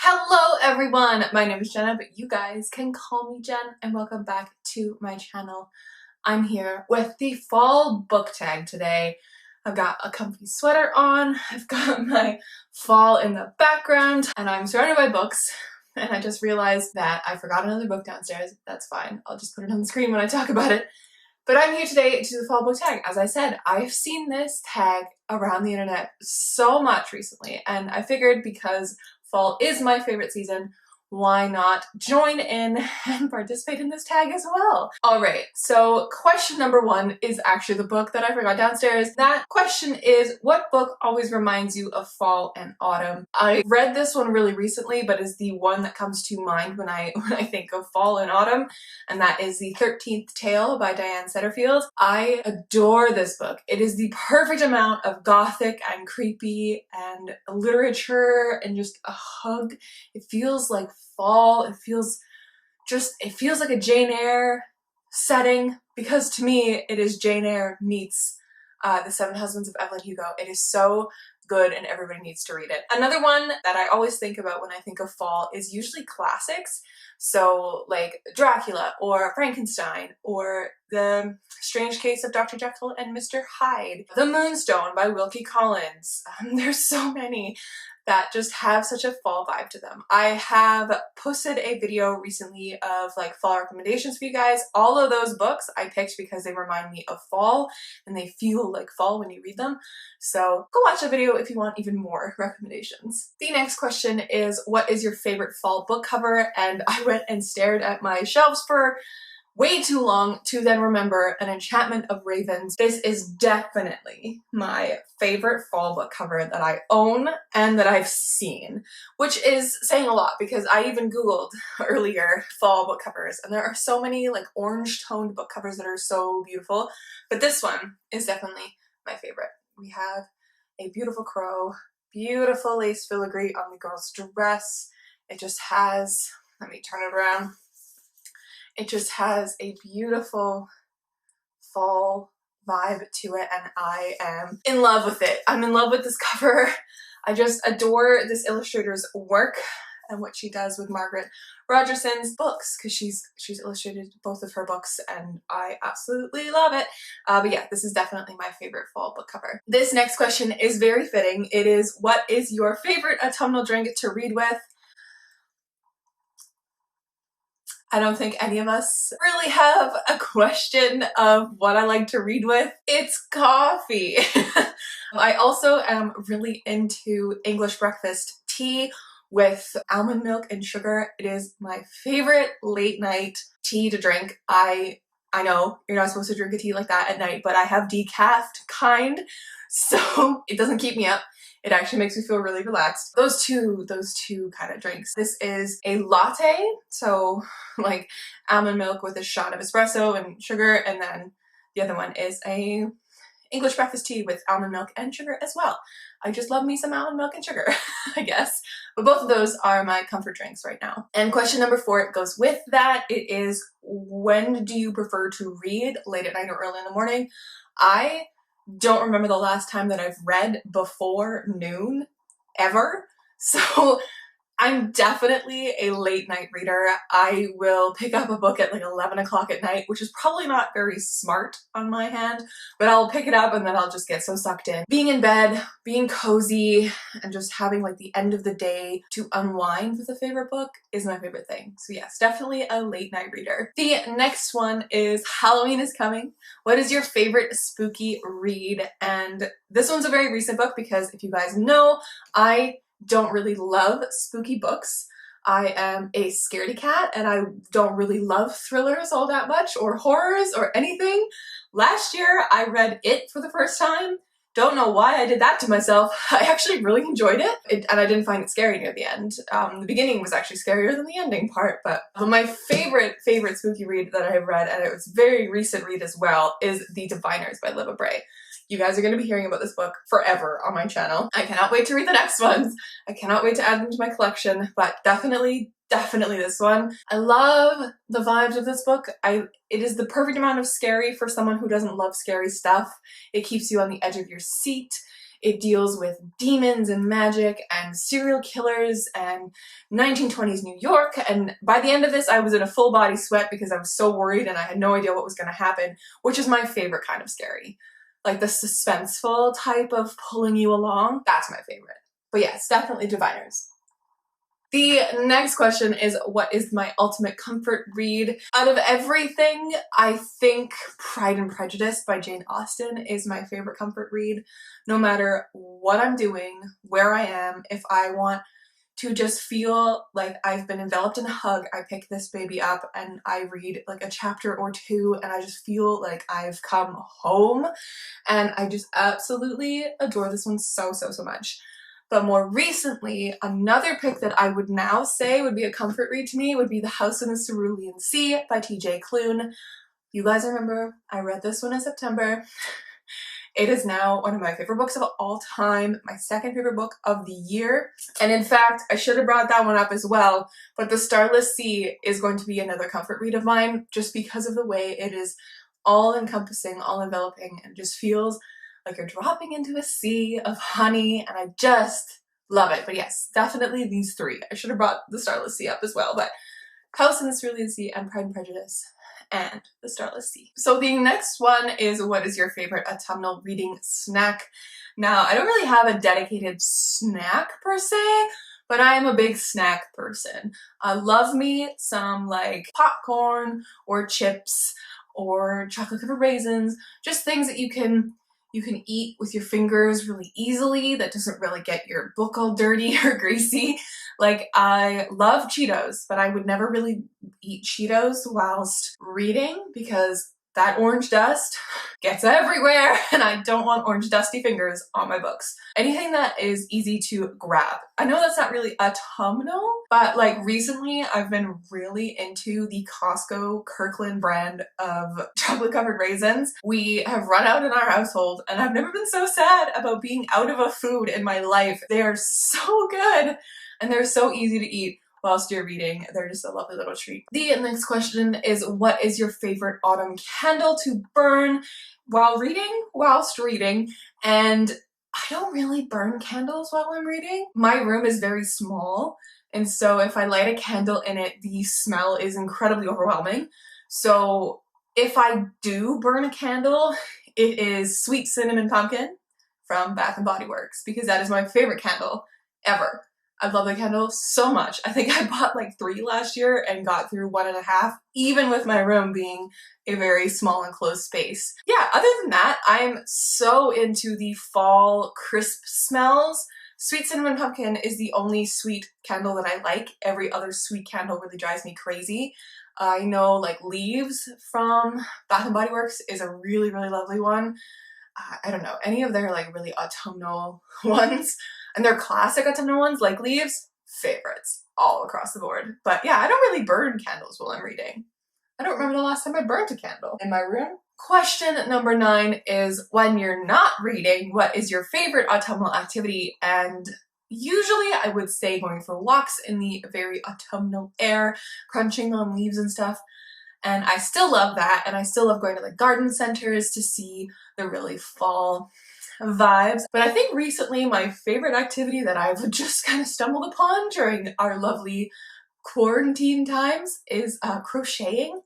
Hello everyone, my name is Jenna, but you guys can call me Jen, and welcome back to my channel. I'm here with the fall book tag today. I've got a comfy sweater on, I've got my fall in the background, and I'm surrounded by books. And I just realized that I forgot another book downstairs. That's fine, I'll just put it on the screen when I talk about it. But I'm here today to do the fall book tag. As I said, I've seen this tag around the internet so much recently, and I figured because fall is my favorite season, why not join in and participate in this tag as well? Alright, so question number one is actually the book that I forgot downstairs. That question is, what book always reminds you of fall and autumn? I read this one really recently, but is the one that comes to mind when I think of fall and autumn, and that is The 13th Tale by Diane Setterfield. I adore this book. It is the perfect amount of gothic and creepy and literature and just a hug. It feels like fall. It feels like a Jane Eyre setting, because to me it is Jane Eyre meets The Seven Husbands of Evelyn Hugo. It is so good and everybody needs to read it. Another one that I always think about when I think of fall is usually classics. So like Dracula or Frankenstein or The Strange Case of Dr. Jekyll and Mr. Hyde. The Moonstone by Wilkie Collins. There's so many that just have such a fall vibe to them. I have posted a video recently of like fall recommendations for you guys. All of those books I picked because they remind me of fall and they feel like fall when you read them. So go watch the video if you want even more recommendations. The next question is, what is your favorite fall book cover? And I went and stared at my shelves for way too long to then remember An Enchantment of Ravens. This is definitely my favorite fall book cover that I own and that I've seen, which is saying a lot because I even googled earlier fall book covers and there are so many like orange toned book covers that are so beautiful, but this one is definitely my favorite. We have a beautiful crow, beautiful lace filigree on the girl's dress. It just has, let me turn it around. It just has a beautiful fall vibe to it and I am in love with it. I'm in love with this cover. I just adore this illustrator's work and what she does with Margaret Rogerson's books, because she's illustrated both of her books and I absolutely love it. But yeah, this is definitely my favorite fall book cover. This next question is very fitting. It is, what is your favorite autumnal drink to read with? I don't think any of us really have a question of what I like to read with. It's coffee. I also am really into English breakfast tea with almond milk and sugar. It is my favorite late night tea to drink. I know you're not supposed to drink a tea like that at night, but I have decaf kind, so it doesn't keep me up. It actually makes me feel really relaxed. Those two kind of drinks. This is a latte, so like almond milk with a shot of espresso and sugar, and then the other one is a English breakfast tea with almond milk and sugar as well. I just love me some almond milk and sugar, I guess. But both of those are my comfort drinks right now. And question number 4 goes with that. It is, when do you prefer to read, late at night or early in the morning? I don't remember the last time that I've read before noon, ever. So I'm definitely a late night reader. I will pick up a book at like 11 o'clock at night, which is probably not very smart on my hand, but I'll pick it up and then I'll just get so sucked in. Being in bed, being cozy, and just having like the end of the day to unwind with a favorite book is my favorite thing. So yes, definitely a late night reader. The next one is, Halloween is coming. What is your favorite spooky read? And this one's a very recent book because if you guys know, I don't really love spooky books. I am a scaredy cat and I don't really love thrillers all that much, or horrors or anything. Last year I read It for the first time. Don't know why I did that to myself. I actually really enjoyed it and I didn't find it scary near the end. The beginning was actually scarier than the ending part, but my favorite spooky read that I've read, and it was a very recent read as well, is The Diviners by Libba Bray. You guys are going to be hearing about this book forever on my channel. I cannot wait to read the next ones. I cannot wait to add them to my collection, but definitely this one. I love the vibes of this book. It is the perfect amount of scary for someone who doesn't love scary stuff. It keeps you on the edge of your seat. It deals with demons and magic and serial killers and 1920s New York, and by the end of this I was in a full body sweat because I was so worried and I had no idea what was going to happen, which is my favorite kind of scary. Like the suspenseful type of pulling you along, that's my favorite. But yes, definitely Diviners. The next question is, what is my ultimate comfort read? Out of everything, I think Pride and Prejudice by Jane Austen is my favorite comfort read. No matter what I'm doing, where I am, if I want to just feel like I've been enveloped in a hug, I pick this baby up and I read like a chapter or two and I just feel like I've come home, and I just absolutely adore this one so much. But more recently, another pick that I would now say would be a comfort read to me would be The House in the Cerulean Sea by T.J. Klune. You guys remember, I read this one in September. It is now one of my favorite books of all time, my second favorite book of the year. And in fact, I should have brought that one up as well, but The Starless Sea is going to be another comfort read of mine just because of the way it is all-encompassing, all-enveloping, and just feels like you're dropping into a sea of honey, and I just love it. But yes, definitely these three. I should have brought The Starless Sea up as well, but House in the Cerulean Sea and Pride and Prejudice and The Starless Sea. So the next one is, what is your favorite autumnal reading snack? Now, I don't really have a dedicated snack per se, but I am a big snack person. I love me some like popcorn or chips or chocolate covered raisins, just things that you can eat with your fingers really easily that doesn't really get your book all dirty or greasy. Like, I love Cheetos, but I would never really eat Cheetos whilst reading because that orange dust gets everywhere and I don't want orange dusty fingers on my books. Anything that is easy to grab. I know that's not really autumnal, but like recently I've been really into the Costco Kirkland brand of chocolate covered raisins. We have run out in our household and I've never been so sad about being out of a food in my life. They are so good and they're so easy to eat whilst you're reading. They're just a lovely little treat. The next question is, what is your favorite autumn candle to burn whilst reading? And I don't really burn candles while I'm reading. My room is very small, and so if I light a candle in it, the smell is incredibly overwhelming. So if I do burn a candle, it is Sweet Cinnamon Pumpkin from Bath & Body Works, because that is my favorite candle ever. I love the candle so much. I think I bought like 3 last year and got through 1.5, even with my room being a very small enclosed space. Yeah, other than that, I'm so into the fall crisp smells. Sweet Cinnamon Pumpkin is the only sweet candle that I like. Every other sweet candle really drives me crazy. I know like Leaves from Bath & Body Works is a really lovely one. I don't know, any of their like really autumnal ones. And their classic autumnal ones, like Leaves, favorites all across the board. But yeah, I don't really burn candles while I'm reading. I don't remember the last time I burnt a candle in my room. Question number 9 is, when you're not reading, what is your favorite autumnal activity? And usually I would say going for walks in the very autumnal air, crunching on leaves and stuff. And I still love that, and I still love going to like garden centers to see the really fall vibes. But I think recently my favorite activity that I've just kind of stumbled upon during our lovely quarantine times is crocheting.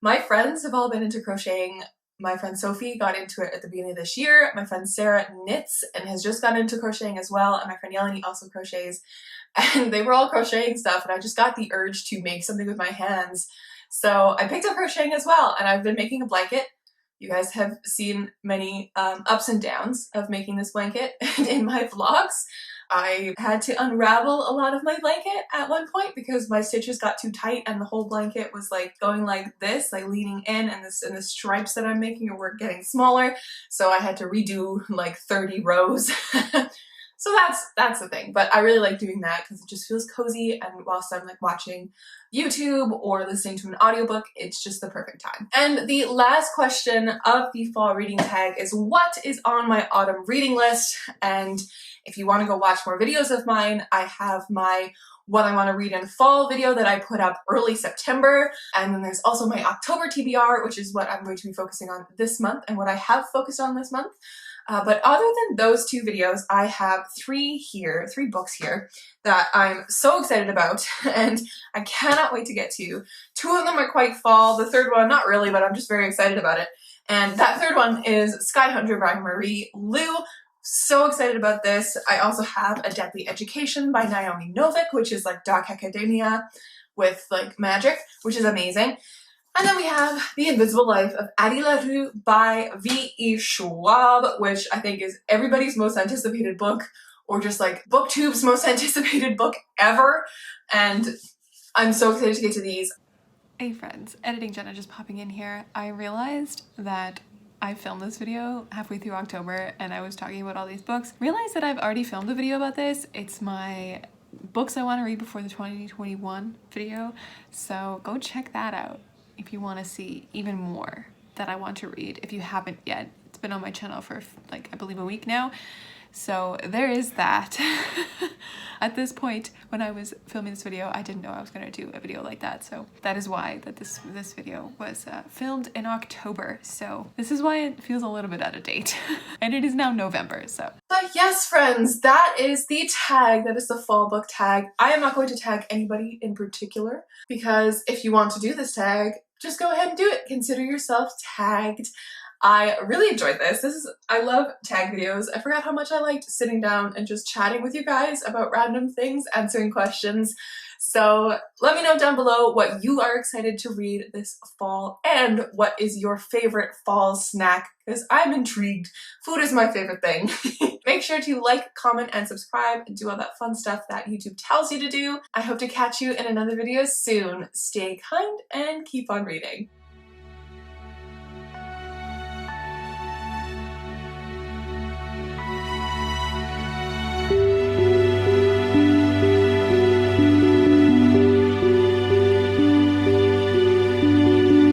My friends have all been into crocheting. My friend Sophie got into it at the beginning of this year. My friend Sarah knits and has just gotten into crocheting as well. And my friend Yeleni also crochets. And they were all crocheting stuff, and I just got the urge to make something with my hands. So I picked up crocheting as well, and I've been making a blanket. You guys have seen many ups and downs of making this blanket in my vlogs. I had to unravel a lot of my blanket at one point because my stitches got too tight and the whole blanket was like going like this, like leaning in, and the stripes that I'm making were getting smaller. So I had to redo like 30 rows. So that's the thing, but I really like doing that because it just feels cozy, and whilst I'm like watching YouTube or listening to an audiobook, it's just the perfect time. And the last question of the fall reading tag is, what is on my autumn reading list? And if you want to go watch more videos of mine, I have my what I want to read in fall video that I put up early September. And then there's also my October TBR, which is what I'm going to be focusing on this month and what I have focused on this month. But other than those two videos, I have three books here that I'm so excited about and I cannot wait to get to. Two of them are quite fall, the third one not really, but I'm just very excited about it. And that third one is Sky Hunter by Marie Lu. So excited about this. I also have A Deadly Education by Naomi Novik, which is like dark academia with like magic, which is amazing. And then we have The Invisible Life of Adila by V.E. Schwab, which I think is everybody's most anticipated book, or just like BookTube's most anticipated book ever. And I'm so excited to get to these. Hey friends, Editing Jenna just popping in here. I realized that I filmed this video halfway through October and I was talking about all these books. Realized that I've already filmed a video about this. It's my books I want to read before the 2021 video. So go check that out if you want to see even more that I want to read if you haven't yet. It's been on my channel for like, I believe a week now. So there is that. At this point, when I was filming this video, I didn't know I was going to do a video like that. So that is why that this video was filmed in October. So this is why it feels a little bit out of date. And it is now November, so. But yes, friends, that is the tag. That is the fall book tag. I am not going to tag anybody in particular because if you want to do this tag, just go ahead and do it. Consider yourself tagged. I really enjoyed this. I love tag videos. I forgot how much I liked sitting down and just chatting with you guys about random things, answering questions. So let me know down below what you are excited to read this fall and what is your favorite fall snack, because I'm intrigued. Food is my favorite thing. Make sure to like, comment, and subscribe and do all that fun stuff that YouTube tells you to do. I hope to catch you in another video soon. Stay kind and keep on reading.